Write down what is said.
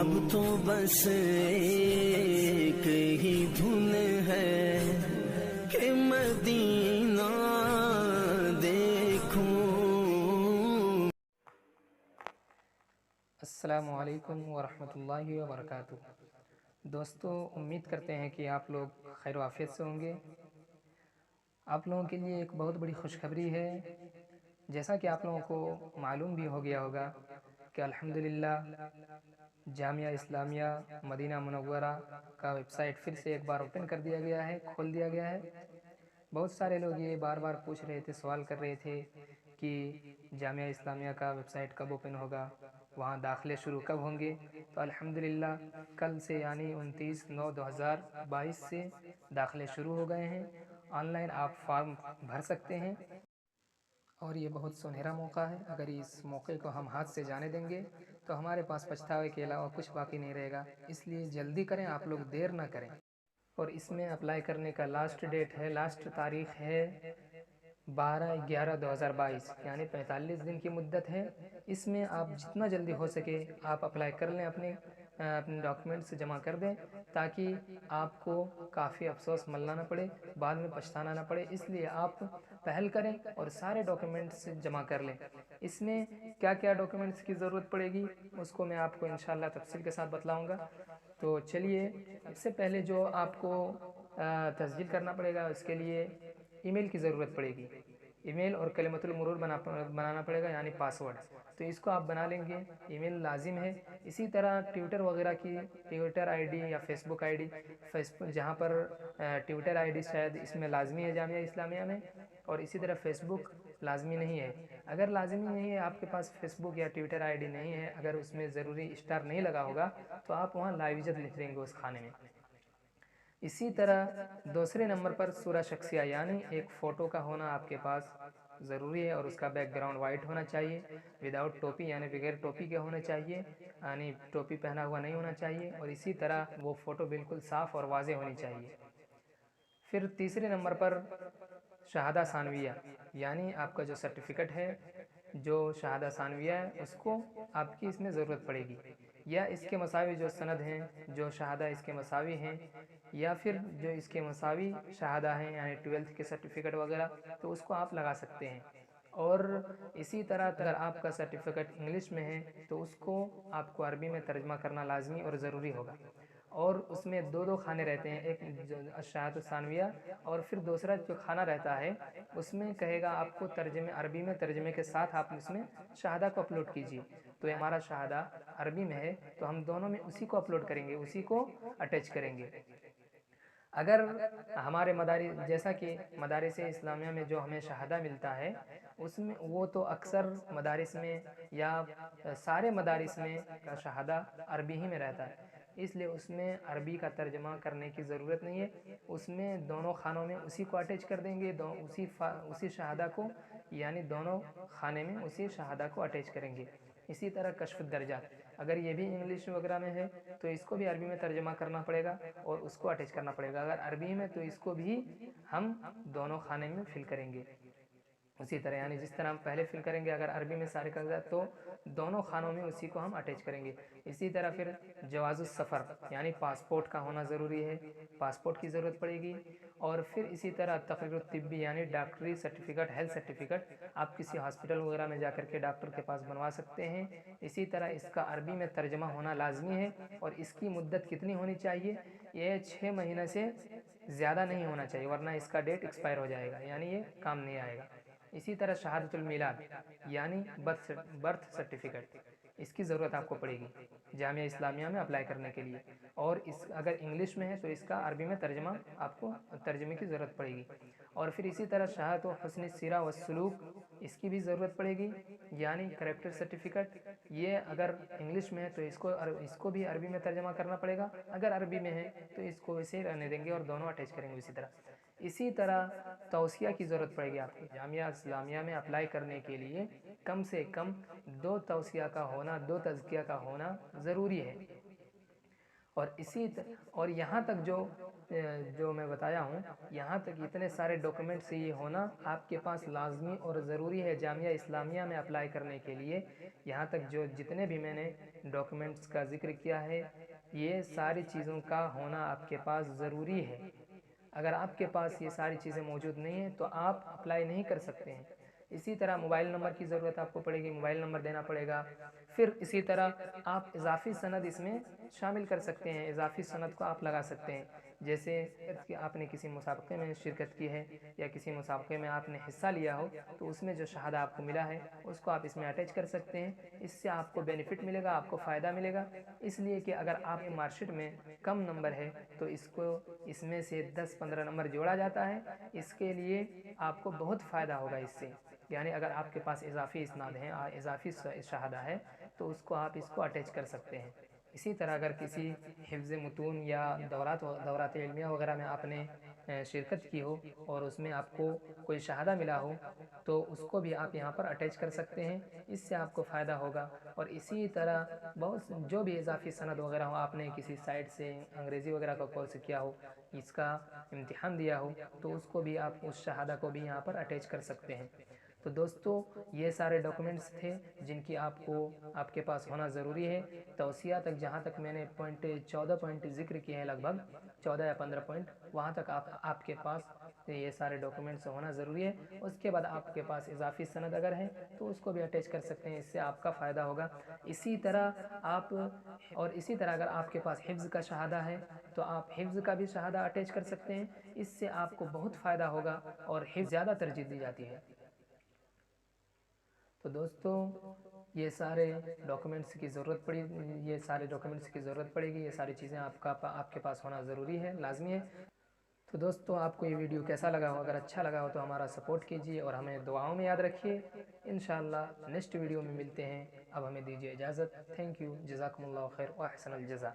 अब तो बस एक ही धुन है कि मदीना देखूं। अस्सलामु अलैकुम वरहमतुल्लाहि वबरकातुह। दोस्तों, उम्मीद करते हैं कि आप लोग खैर आफियत से होंगे। आप लोगों के लिए एक बहुत बड़ी खुशखबरी है। जैसा कि आप लोगों को मालूम भी हो गया होगा कि अल्हम्दुलिल्लाह जामिया इस्लामिया मदीना मुनव्वरा का वेबसाइट फिर से एक बार ओपन कर दिया गया है, खोल दिया गया है। बहुत सारे लोग ये बार बार पूछ रहे थे, सवाल कर रहे थे कि जामिया इस्लामिया का वेबसाइट कब ओपन होगा, वहाँ दाखिले शुरू कब होंगे। तो अल्हम्दुलिल्लाह कल से यानी 29/9/2022 से दाखिले शुरू हो गए हैं। ऑनलाइन आप फॉर्म भर सकते हैं और ये बहुत सुनहरा मौका है। अगर इस मौके को हम हाथ से जाने देंगे तो हमारे पास पछतावे के अलावा कुछ बाकी नहीं रहेगा। इसलिए जल्दी करें, आप लोग देर ना करें। और इसमें अप्लाई करने का लास्ट डेट है, लास्ट तारीख़ है 12/11/2022, यानी 45 दिन की मुद्दत है। इसमें आप जितना जल्दी हो सके आप अप्लाई कर लें, अपने डॉक्यूमेंट्स जमा कर दें, ताकि आपको काफ़ी अफसोस मलना ना पड़े, बाद में पछताना ना पड़े। इसलिए आप पहल करें और सारे डॉक्यूमेंट्स जमा कर लें। इसमें क्या क्या डॉक्यूमेंट्स की ज़रूरत पड़ेगी उसको मैं आपको इंशाल्लाह तफसील के साथ बतलाऊँगा। तो चलिए, इससे पहले जो आपको तस्जील करना पड़ेगा, उसके लिए ईमेल की ज़रूरत पड़ेगी। ईमेल और कलिमतुल मुरूर बनाना पड़ेगा, यानी पासवर्ड। तो इसको आप बना लेंगे, ईमेल लाजिम है। इसी तरह ट्विटर वगैरह की ट्विटर आईडी या फेसबुक आईडी, फेसबुक जहाँ पर ट्विटर आईडी शायद इसमें लाजमी है जामिया इस्लामिया में, और इसी तरह फेसबुक लाजमी नहीं है। अगर लाजमी नहीं है आपके पास फेसबुक या ट्विटर आईडी नहीं है, अगर उसमें ज़रूरी स्टार नहीं लगा होगा, तो आप वहाँ लाइव इज़्ज़त लिख देंगे उस खाने में। इसी तरह दूसरे नंबर पर सूरा शख्सिया, यानी एक फ़ोटो का होना आपके पास ज़रूरी है, और उसका बैकग्राउंड वाइट होना चाहिए, विदाउट टोपी यानी बगैर टोपी के होना चाहिए, यानी टोपी पहना हुआ नहीं होना चाहिए। और इसी तरह वो फ़ोटो बिल्कुल साफ़ और वाज़ेह होनी चाहिए। फिर तीसरे नंबर पर शहादा सानविया, यानी आपका जो सर्टिफ़िकेट है, जो शहादा सानविया है, उसको आपकी इसमें ज़रूरत पड़ेगी, या इसके मसावी जो सनद हैं, जो शहादा इसके मसावी हैं, या फिर जो इसके मसावी शहादा हैं यानी 12th के सर्टिफ़िकेट वगैरह, तो उसको आप लगा सकते हैं। और इसी तरह अगर आपका सर्टिफ़िकेट इंग्लिश में है तो उसको आपको अरबी में तर्जमा करना लाजमी और ज़रूरी होगा। और उसमें दो दो खाने रहते हैं, एक जो शहादत सानविया, और फिर दूसरा जो खाना रहता है उसमें कहेगा आपको तर्जमे अरबी में, तर्जमे के साथ आप उसमें शहादा को अपलोड कीजिए। तो हमारा शहादा अरबी में है तो हम दोनों में उसी को अपलोड करेंगे, उसी को अटैच करेंगे। अगर हमारे मदारिस, जैसा कि मदारिस इस्लामिया में जो हमें शहादा मिलता है, उसमें वो तो अक्सर मदारिस में या सारे मदारिस में का शहादा अरबी ही में रहता है, इसलिए उसमें अरबी का तर्जमा करने की ज़रूरत नहीं है। उसमें दोनों खानों में उसी को अटैच कर देंगे, उसी शहादा को, यानी दोनों खाने में उसी शहादा को अटैच करेंगे। इसी तरह कश्फ दर्जात, अगर ये भी इंग्लिश वगैरह में है तो इसको भी अरबी में तर्जमा करना पड़ेगा और उसको अटैच करना पड़ेगा। अगर अरबी में तो इसको भी हम दोनों खाने में फिल करेंगे उसी तरह, यानी जिस तरह हम पहले फिल करेंगे अगर अरबी में सारे कागजात, तो दोनों खानों में उसी को हम अटैच करेंगे। इसी तरह फिर जवाज़ुस सफ़र, यानी पासपोर्ट का होना ज़रूरी है, पासपोर्ट की ज़रूरत पड़ेगी। और फिर इसी तरह तक़रीरुत तिब्बी, यानी डॉक्टरी सर्टिफ़िकेट, हेल्थ सर्टिफ़िकेट, आप किसी हॉस्पिटल वगैरह में जाकर के डॉक्टर के पास बनवा सकते हैं। इसी तरह इसका अरबी में तर्जमा होना लाजमी है, और इसकी मुद्दत कितनी होनी चाहिए, ये 6 महीने से ज़्यादा नहीं होना चाहिए, वरना इसका डेट एक्सपायर हो जाएगा, यानी ये काम नहीं आएगा। इसी तरह शहादतुल मिलाद, यानी बर्थ सर्टिफ़िकेट, इसकी ज़रूरत आपको पड़ेगी जामिया इस्लामिया में अप्लाई करने के लिए। और इस अगर इंग्लिश में है तो इसका अरबी में तर्जमा, आपको तर्जमे की ज़रूरत पड़ेगी। और फिर इसी तरह शहादत व हुस्न सीरा व सलूक, इसकी भी ज़रूरत पड़ेगी, यानी करैक्टर सर्टिफ़िकेट। ये अगर इंग्लिश में है तो इसको भी अरबी में तर्जमा करना पड़ेगा, अगर अरबी में है तो इसको वैसे ही रहने देंगे और दोनों अटैच करेंगे इसी तरह। इसी तरह तौसिया की ज़रूरत पड़ेगी आपको जामिया इस्लामिया में अप्लाई करने के लिए। कम से कम 2 तौसिया का होना, 2 तज़किया का होना ज़रूरी है। اور یہاں تک جو میں بتایا ہوں، یہاں تک اتنے سارے ڈاکومنٹس یہ ہونا آپ کے پاس لازمی اور ضروری ہے جامعہ اسلامیہ میں اپلائی کرنے کے لیے۔ یہاں تک جتنے بھی میں نے ڈاکومنٹس کا ذکر کیا ہے، یہ ساری چیزوں کا ہونا آپ کے پاس ضروری ہے۔ اگر آپ کے پاس یہ ساری چیزیں موجود نہیں ہیں تو آپ اپلائی نہیں کر سکتے ہیں۔ اسی طرح موبائل نمبر کی ضرورت آپ کو پڑے گی، موبائل نمبر دینا پڑے گا۔ پھر اسی طرح آپ اضافی سند اس میں شامل کر سکتے ہیں، اضافی سند کو آپ لگا سکتے ہیں، جیسے کہ آپ نے کسی مسابقے میں شرکت کی ہے یا کسی مسابقے میں آپ نے حصہ لیا ہو تو اس میں جو شہادہ آپ کو ملا ہے اس کو آپ اس میں اٹیچ کر سکتے ہیں۔ اس سے آپ کو بینیفٹ ملے گا، آپ کو فائدہ ملے گا، اس لیے کہ اگر آپ کے مارک شیٹ میں کم نمبر ہے تو اس میں سے 10-15 نمبر جوڑا جاتا ہے، اس کے لیے آپ کو بہت فائدہ ہوگا اس سے۔ یعنی اگر آپ کے پاس اضافی اسناد ہیں، اضافی شہادہ ہے تو آپ اس کو اٹیچ کر سکتے ہیں۔ اسی طرح اگر کسی حفظ متون یا دورات علمیہ وغیرہ میں آپ نے شرکت کی ہو اور اس میں آپ کو کوئی شہادہ ملا ہو تو اس کو بھی آپ یہاں پر اٹیچ کر سکتے ہیں، اس سے آپ کو فائدہ ہوگا۔ اور اسی طرح جو بھی اضافی سند وغیرہ ہو، آپ نے کسی سائٹ سے انگریزی وغیرہ کا کورس کیا ہو، اس کا امتحان دیا ہو تو اس کو بھی آپ اس شہادہ کو بھی یہاں پر اٹیچ کر سکتے ہیں۔ تو دوستو یہ سارے ڈاکومنٹس تھے جن کی آپ کے پاس ہونا ضروری ہے۔ توصیہ تک جہاں تک میں نے 14 پوائنٹ ذکر کیے ہیں، لگ بھگ 14 یا 15 پوائنٹ، وہاں تک آپ کے پاس یہ سارے ڈاکومنٹس ہونا ضروری ہے۔ اس کے بعد آپ کے پاس اضافی سند اگر ہے تو اس کو بھی اٹیچ کر سکتے ہیں، اس سے آپ کا فائدہ ہوگا۔ اسی طرح اگر آپ کے پاس حفظ کا شہادہ ہے تو آپ حفظ کا بھی شہادہ اٹیچ کر سکتے ہیں، اس سے آپ کو بہت فائدہ ہوگا اور حفظ زیادہ ترجیح دی جاتی ہے۔ تو دوستو یہ سارے ڈاکومنٹس کی ضرورت پڑے گی، یہ ساری چیزیں آپ کے پاس ہونا ضروری ہے، لازمی ہے۔ تو دوستو آپ کو یہ ویڈیو کیسا لگا ہو؟ اگر اچھا لگا ہو تو ہمارا سپورٹ کیجیے اور ہمیں دعاؤں میں یاد رکھیے۔ انشاءاللہ نیکسٹ ویڈیو میں ملتے ہیں۔ اب ہمیں دیجیے اجازت۔ تھینک یو، جزاکم اللہ خیر و احسن الجزا۔